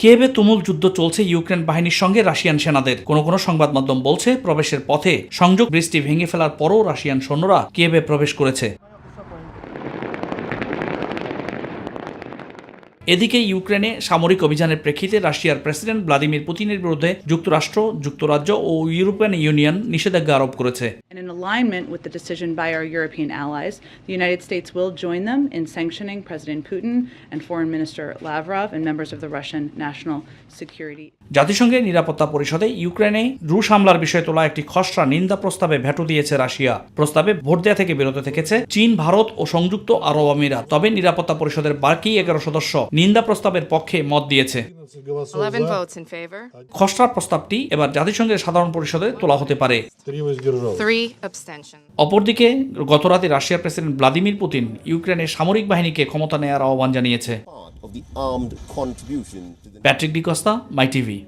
কিয়েভে তুমুল যুদ্ধ চলছে ইউক্রেন বাহিনীর সঙ্গে রাশিয়ান সেনাদের। কোনো সংবাদ মাধ্যম বলছে প্রবেশের পথে সংযোগ ব্রিজটি ভেঙে ফেলার পরও রাশিয়ান সৈন্যরা কিয়েভে প্রবেশ করেছে। এদিকে ইউক্রেনে সামরিক অভিযানের প্রেক্ষিতে রাশিয়ার প্রেসিডেন্ট ভ্লাদিমির পুতিনের বিরুদ্ধে যুক্তরাষ্ট্র, যুক্তরাজ্য ও ইউরোপিয়ান ইউনিয়ন নিষেধাজ্ঞা আরোপ করেছে। In alignment with the decision by our European allies, the United States will join them in sanctioning President Putin and Foreign Minister Lavrov and members of the Russian National Security. জাতিসংঘের নিরাপত্তা পরিষদে ইউক্রেনে রুশ হামলার বিষয়ে তোলা একটি খসড়া নিন্দা প্রস্তাবে ভেটো দিয়েছে রাশিয়া। প্রস্তাবে ভোট দেওয়া থেকে বিরত থেকেছে চীন, ভারত ও সংযুক্ত আরব আমিরাত। তবে নিরাপত্তা পরিষদের বাকি 11 সদস্য নিন্দা প্রস্তাবের পক্ষে মত দিয়েছে। 11 votes in favor. খসড়া প্রস্তাবটি এবার জাতিসংঘের সাধারণ পরিষদে তোলা হতে পারে। 3 abstentions. অপরদিকে গতরাতে রাশিয়ার প্রেসিডেন্ট ভ্লাদিমির পুতিন ইউক্রেনের সামরিক বাহিনীকে ক্ষমতা নেওয়ার আহ্বান জানিয়েছে। প্যাট্রিক ডিকস্তা, মাই টিভি।